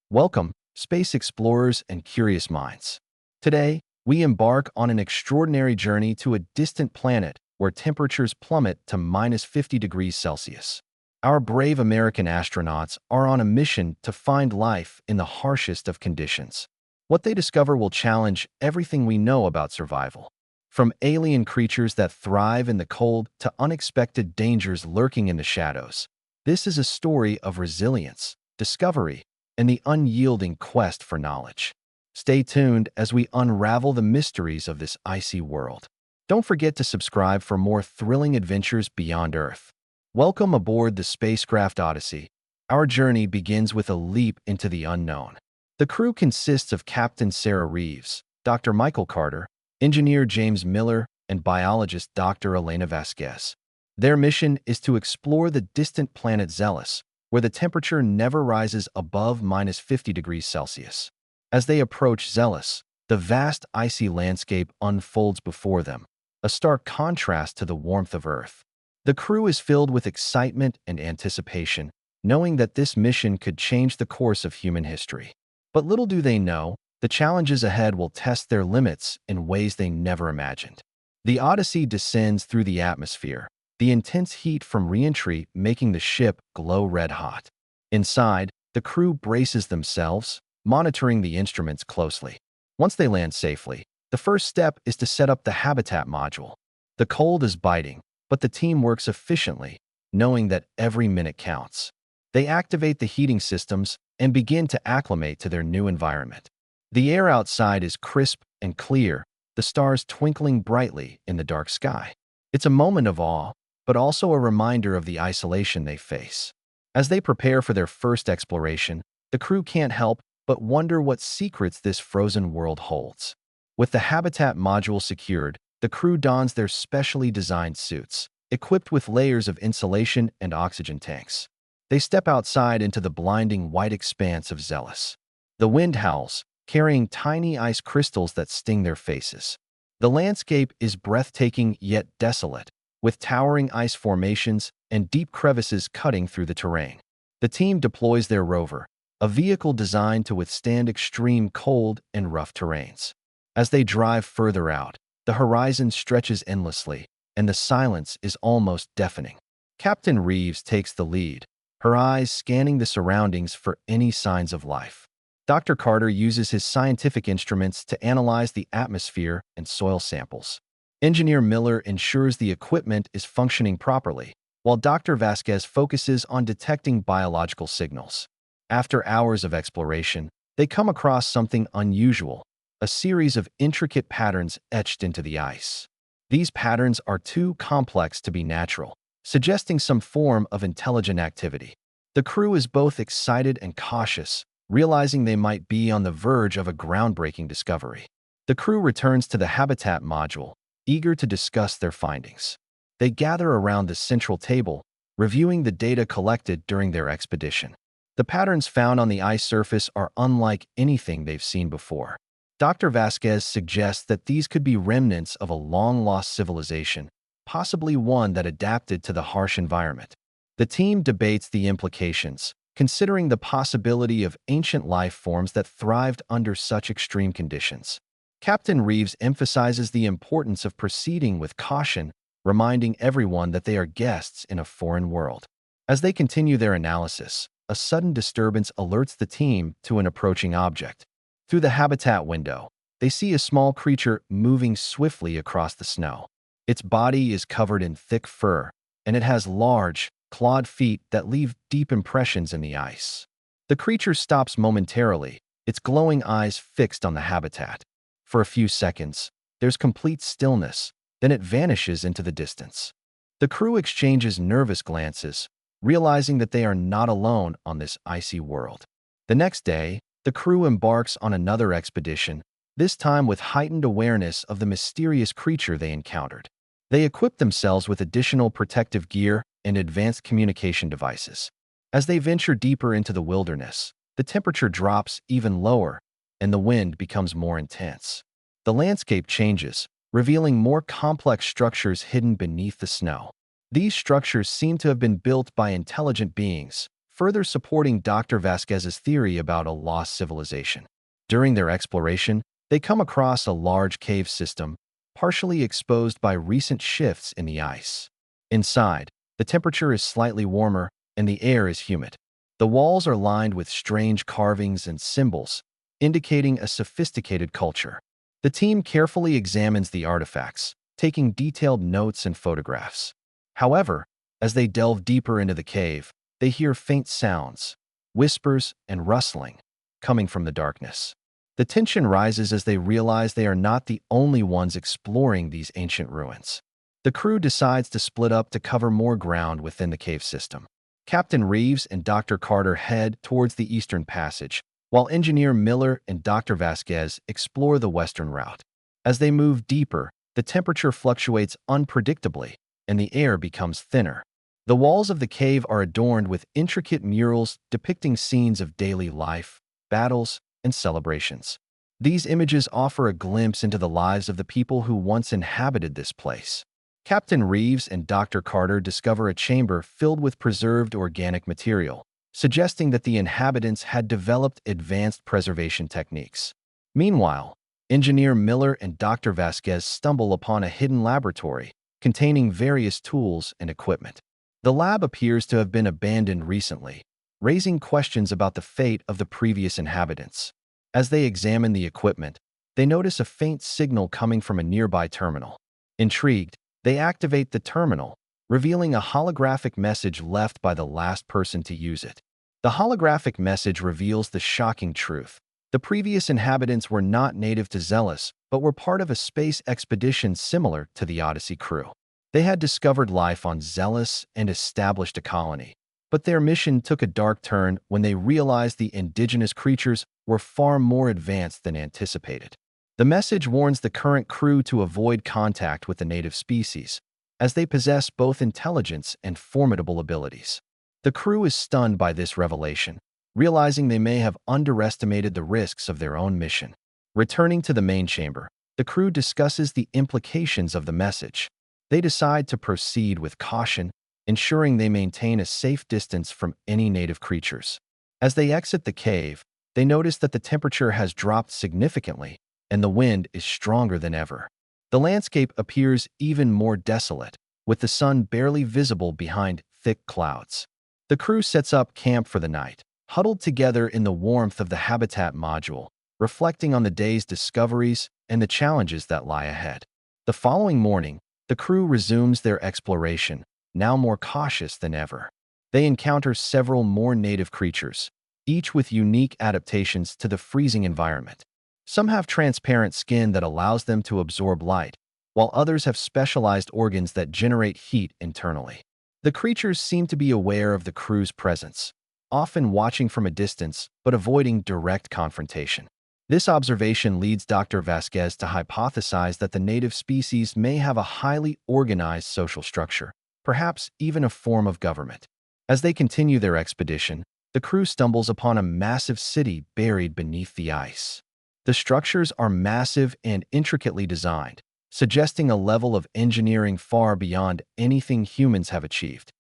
Welcome, space explorers and curious minds. Today, we embark on an extraordinary journey to a distant planet where temperatures plummet to minus 50 degrees Celsius. Our brave American astronauts are on a mission to find life in the harshest of conditions. What they discover will challenge everything we know about survival. From alien creatures that thrive in the cold to unexpected dangers lurking in the shadows. This is a story of resilience, discovery, and the unyielding quest for knowledge. Stay tuned as we unravel the mysteries of this icy world. Don't forget to subscribe for more thrilling adventures beyond Earth. Welcome aboard the Spacecraft Odyssey. Our journey begins with a leap into the unknown. The crew consists of Captain Sarah Reeves, Dr. Michael Carter, Engineer James Miller, and biologist Dr. Elena Vasquez. Their mission is to explore the distant planet Zealous, where the temperature never rises above minus 50 degrees Celsius. As they approach Zealous, the vast icy landscape unfolds before them, a stark contrast to the warmth of Earth. The crew is filled with excitement and anticipation, knowing that this mission could change the course of human history. But little do they know, the challenges ahead will test their limits in ways they never imagined. The Odyssey descends through the atmosphere, the intense heat from re-entry making the ship glow red-hot. Inside, the crew braces themselves, monitoring the instruments closely. Once they land safely, the first step is to set up the habitat module. The cold is biting, but the team works efficiently, knowing that every minute counts. They activate the heating systems and begin to acclimate to their new environment. The air outside is crisp and clear, the stars twinkling brightly in the dark sky. It's a moment of awe, but also a reminder of the isolation they face. As they prepare for their first exploration, the crew can't help but wonder what secrets this frozen world holds. With the habitat module secured, the crew dons their specially designed suits, equipped with layers of insulation and oxygen tanks. They step outside into the blinding white expanse of Zealous. The wind howls, carrying tiny ice crystals that sting their faces. The landscape is breathtaking yet desolate, with towering ice formations and deep crevices cutting through the terrain. The team deploys their rover, a vehicle designed to withstand extreme cold and rough terrains. As they drive further out, the horizon stretches endlessly, and the silence is almost deafening. Captain Reeves takes the lead, her eyes scanning the surroundings for any signs of life. Dr. Carter uses his scientific instruments to analyze the atmosphere and soil samples. Engineer Miller ensures the equipment is functioning properly, while Dr. Vasquez focuses on detecting biological signals. After hours of exploration, they come across something unusual, a series of intricate patterns etched into the ice. These patterns are too complex to be natural, suggesting some form of intelligent activity. The crew is both excited and cautious, realizing they might be on the verge of a groundbreaking discovery. The crew returns to the habitat module, eager to discuss their findings. They gather around the central table, reviewing the data collected during their expedition. The patterns found on the ice surface are unlike anything they've seen before. Dr. Vasquez suggests that these could be remnants of a long-lost civilization, possibly one that adapted to the harsh environment. The team debates the implications, considering the possibility of ancient life forms that thrived under such extreme conditions. Captain Reeves emphasizes the importance of proceeding with caution, reminding everyone that they are guests in a foreign world. As they continue their analysis, a sudden disturbance alerts the team to an approaching object. Through the habitat window, they see a small creature moving swiftly across the snow. Its body is covered in thick fur, and it has large, clawed feet that leave deep impressions in the ice. The creature stops momentarily, its glowing eyes fixed on the habitat. For a few seconds, there's complete stillness, then it vanishes into the distance. The crew exchanges nervous glances, realizing that they are not alone on this icy world. The next day, the crew embarks on another expedition, this time with heightened awareness of the mysterious creature they encountered. They equip themselves with additional protective gear and advanced communication devices. As they venture deeper into the wilderness, the temperature drops even lower, and the wind becomes more intense. The landscape changes, revealing more complex structures hidden beneath the snow. These structures seem to have been built by intelligent beings, further supporting Dr. Vasquez's theory about a lost civilization. During their exploration, they come across a large cave system, partially exposed by recent shifts in the ice. Inside, the temperature is slightly warmer and the air is humid. The walls are lined with strange carvings and symbols, indicating a sophisticated culture. The team carefully examines the artifacts, taking detailed notes and photographs. However, as they delve deeper into the cave, they hear faint sounds, whispers, and rustling, coming from the darkness. The tension rises as they realize they are not the only ones exploring these ancient ruins. The crew decides to split up to cover more ground within the cave system. Captain Reeves and Dr. Carter head towards the eastern passage, while Engineer Miller and Dr. Vasquez explore the western route. As they move deeper, the temperature fluctuates unpredictably, and the air becomes thinner. The walls of the cave are adorned with intricate murals depicting scenes of daily life, battles, and celebrations. These images offer a glimpse into the lives of the people who once inhabited this place. Captain Reeves and Dr. Carter discover a chamber filled with preserved organic material, suggesting that the inhabitants had developed advanced preservation techniques. Meanwhile, Engineer Miller and Dr. Vasquez stumble upon a hidden laboratory containing various tools and equipment. The lab appears to have been abandoned recently, raising questions about the fate of the previous inhabitants. As they examine the equipment, they notice a faint signal coming from a nearby terminal. Intrigued, they activate the terminal, revealing a holographic message left by the last person to use it. The holographic message reveals the shocking truth. The previous inhabitants were not native to Zealous, but were part of a space expedition similar to the Odyssey crew. They had discovered life on Zealous and established a colony. But their mission took a dark turn when they realized the indigenous creatures were far more advanced than anticipated. The message warns the current crew to avoid contact with the native species, as they possess both intelligence and formidable abilities. The crew is stunned by this revelation, realizing they may have underestimated the risks of their own mission. Returning to the main chamber, the crew discusses the implications of the message. They decide to proceed with caution, ensuring they maintain a safe distance from any native creatures. As they exit the cave, they notice that the temperature has dropped significantly and the wind is stronger than ever. The landscape appears even more desolate, with the sun barely visible behind thick clouds. The crew sets up camp for the night, huddled together in the warmth of the habitat module, reflecting on the day's discoveries and the challenges that lie ahead. The following morning, the crew resumes their exploration, now more cautious than ever. They encounter several more native creatures, each with unique adaptations to the freezing environment. Some have transparent skin that allows them to absorb light, while others have specialized organs that generate heat internally. The creatures seem to be aware of the crew's presence, often watching from a distance but avoiding direct confrontation. This observation leads Dr. Vasquez to hypothesize that the native species may have a highly organized social structure, perhaps even a form of government. As they continue their expedition, the crew stumbles upon a massive city buried beneath the ice. The structures are massive and intricately designed, suggesting a level of engineering far beyond anything humans have achieved.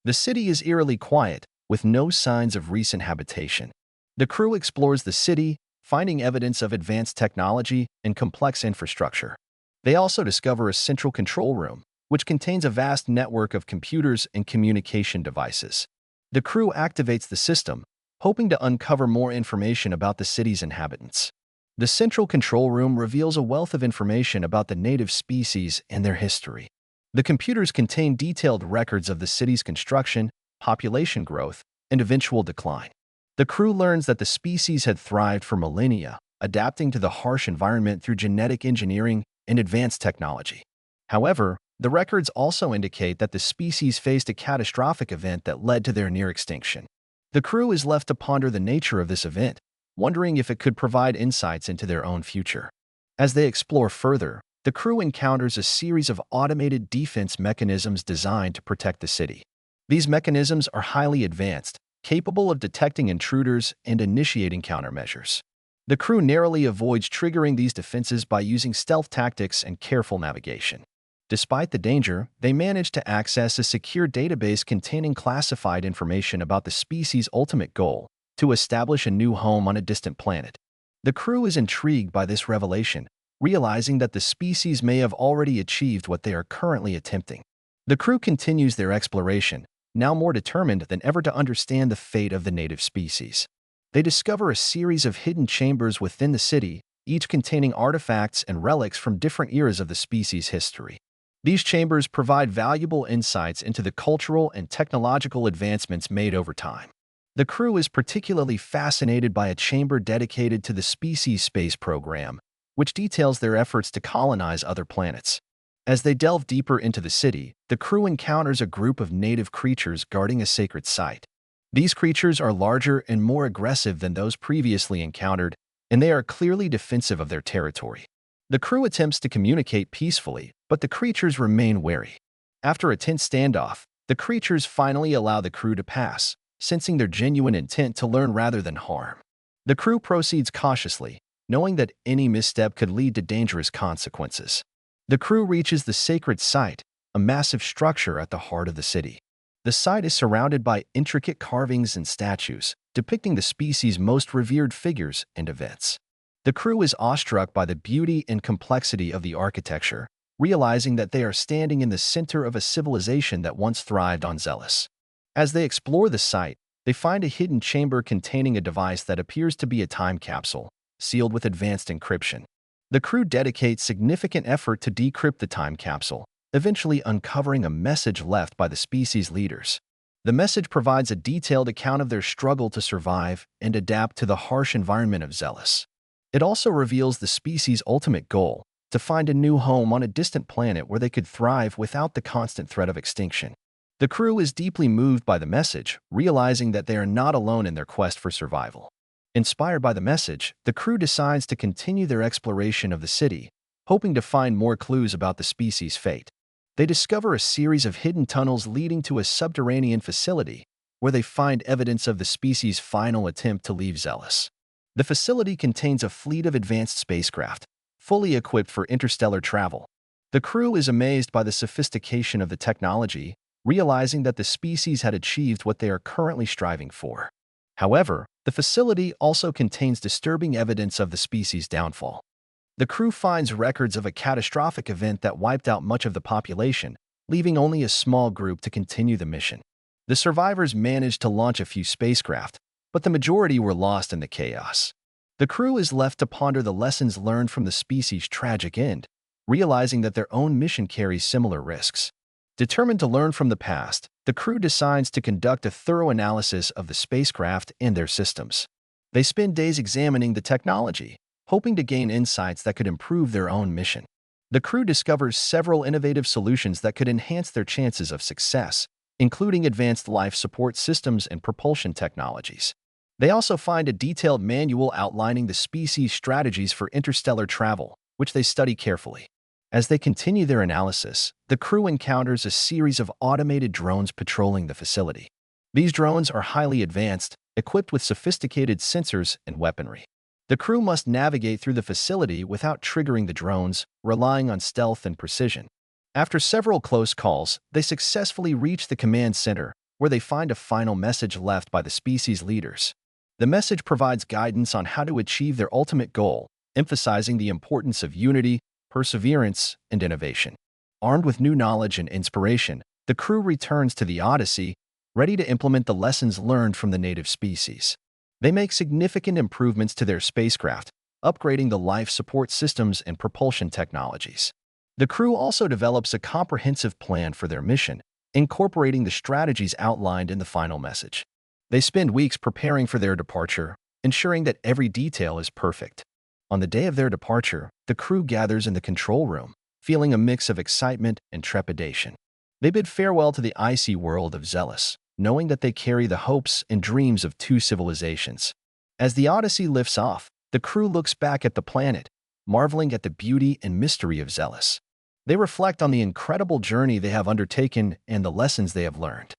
The city is eerily quiet, with no signs of recent habitation. The crew explores the city, finding evidence of advanced technology and complex infrastructure. They also discover a central control room, which contains a vast network of computers and communication devices. The crew activates the system, hoping to uncover more information about the city's inhabitants. The central control room reveals a wealth of information about the native species and their history. The computers contain detailed records of the city's construction, population growth, and eventual decline. The crew learns that the species had thrived for millennia, adapting to the harsh environment through genetic engineering and advanced technology. However, the records also indicate that the species faced a catastrophic event that led to their near extinction. The crew is left to ponder the nature of this event, wondering if it could provide insights into their own future. As they explore further, the crew encounters a series of automated defense mechanisms designed to protect the city. These mechanisms are highly advanced, capable of detecting intruders and initiating countermeasures. The crew narrowly avoids triggering these defenses by using stealth tactics and careful navigation. Despite the danger, they manage to access a secure database containing classified information about the species' ultimate goal, to establish a new home on a distant planet. The crew is intrigued by this revelation, realizing that the species may have already achieved what they are currently attempting. The crew continues their exploration, now more determined than ever to understand the fate of the native species. They discover a series of hidden chambers within the city, each containing artifacts and relics from different eras of the species' history. These chambers provide valuable insights into the cultural and technological advancements made over time. The crew is particularly fascinated by a chamber dedicated to the species' space program, which details their efforts to colonize other planets. As they delve deeper into the city, the crew encounters a group of native creatures guarding a sacred site. These creatures are larger and more aggressive than those previously encountered, and they are clearly defensive of their territory. The crew attempts to communicate peacefully, but the creatures remain wary. After a tense standoff, the creatures finally allow the crew to pass, sensing their genuine intent to learn rather than harm. The crew proceeds cautiously, knowing that any misstep could lead to dangerous consequences. The crew reaches the sacred site, a massive structure at the heart of the city. The site is surrounded by intricate carvings and statues, depicting the species' most revered figures and events. The crew is awestruck by the beauty and complexity of the architecture, realizing that they are standing in the center of a civilization that once thrived on Zealous. As they explore the site, they find a hidden chamber containing a device that appears to be a time capsule, sealed with advanced encryption. The crew dedicates significant effort to decrypt the time capsule, eventually uncovering a message left by the species' leaders. The message provides a detailed account of their struggle to survive and adapt to the harsh environment of Zealous. It also reveals the species' ultimate goal, to find a new home on a distant planet where they could thrive without the constant threat of extinction. The crew is deeply moved by the message, realizing that they are not alone in their quest for survival. Inspired by the message, the crew decides to continue their exploration of the city, hoping to find more clues about the species' fate. They discover a series of hidden tunnels leading to a subterranean facility, where they find evidence of the species' final attempt to leave Zealous. The facility contains a fleet of advanced spacecraft, fully equipped for interstellar travel. The crew is amazed by the sophistication of the technology, realizing that the species had achieved what they are currently striving for. However, the facility also contains disturbing evidence of the species' downfall. The crew finds records of a catastrophic event that wiped out much of the population, leaving only a small group to continue the mission. The survivors managed to launch a few spacecraft, but the majority were lost in the chaos. The crew is left to ponder the lessons learned from the species' tragic end, realizing that their own mission carries similar risks. Determined to learn from the past, the crew decides to conduct a thorough analysis of the spacecraft and their systems. They spend days examining the technology, hoping to gain insights that could improve their own mission. The crew discovers several innovative solutions that could enhance their chances of success, including advanced life support systems and propulsion technologies. They also find a detailed manual outlining the species' strategies for interstellar travel, which they study carefully. As they continue their analysis, the crew encounters a series of automated drones patrolling the facility. These drones are highly advanced, equipped with sophisticated sensors and weaponry. The crew must navigate through the facility without triggering the drones, relying on stealth and precision. After several close calls, they successfully reach the command center, where they find a final message left by the species' leaders. The message provides guidance on how to achieve their ultimate goal, emphasizing the importance of unity, perseverance, and innovation. Armed with new knowledge and inspiration, the crew returns to the Odyssey, ready to implement the lessons learned from the native species. They make significant improvements to their spacecraft, upgrading the life support systems and propulsion technologies. The crew also develops a comprehensive plan for their mission, incorporating the strategies outlined in the final message. They spend weeks preparing for their departure, ensuring that every detail is perfect. On the day of their departure, the crew gathers in the control room, feeling a mix of excitement and trepidation. They bid farewell to the icy world of Zealous, knowing that they carry the hopes and dreams of two civilizations. As the Odyssey lifts off, the crew looks back at the planet, marveling at the beauty and mystery of Zealous. They reflect on the incredible journey they have undertaken and the lessons they have learned.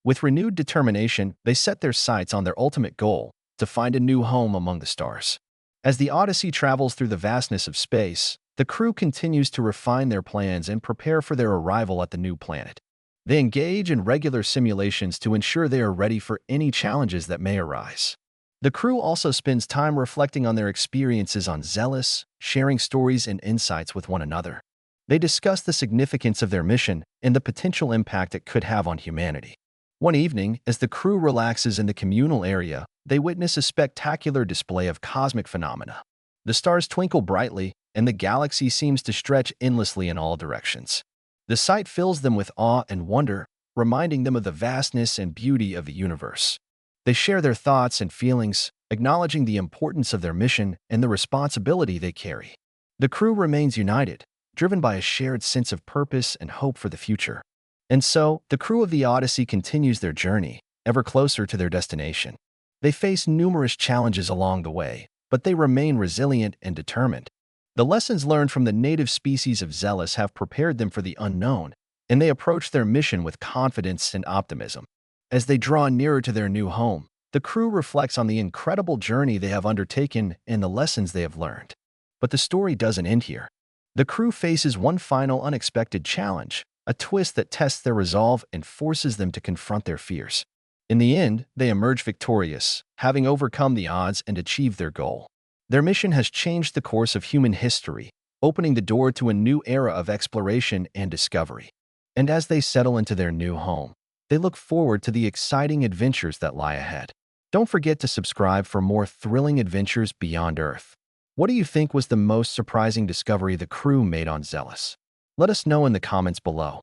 With renewed determination, they set their sights on their ultimate goal, to find a new home among the stars. As the Odyssey travels through the vastness of space, The crew continues to refine their plans and prepare for their arrival at the new planet. They engage in regular simulations to ensure they are ready for any challenges that may arise. The crew also spends time reflecting on their experiences on Zealous, sharing stories and insights with one another. They discuss the significance of their mission and the potential impact it could have on humanity. One evening, as the crew relaxes in the communal area, they witness a spectacular display of cosmic phenomena. The stars twinkle brightly, and the galaxy seems to stretch endlessly in all directions. The sight fills them with awe and wonder, reminding them of the vastness and beauty of the universe. They share their thoughts and feelings, acknowledging the importance of their mission and the responsibility they carry. The crew remains united, driven by a shared sense of purpose and hope for the future. And so, the crew of the Odyssey continues their journey, ever closer to their destination. They face numerous challenges along the way, but they remain resilient and determined. The lessons learned from the native species of Zealous have prepared them for the unknown, and they approach their mission with confidence and optimism. As they draw nearer to their new home, the crew reflects on the incredible journey they have undertaken and the lessons they have learned. But the story doesn't end here. The crew faces one final unexpected challenge, a twist that tests their resolve and forces them to confront their fears. In the end, they emerge victorious, having overcome the odds and achieved their goal. Their mission has changed the course of human history, opening the door to a new era of exploration and discovery. And as they settle into their new home, they look forward to the exciting adventures that lie ahead. Don't forget to subscribe for more thrilling adventures beyond Earth. What do you think was the most surprising discovery the crew made on Zealous? Let us know in the comments below.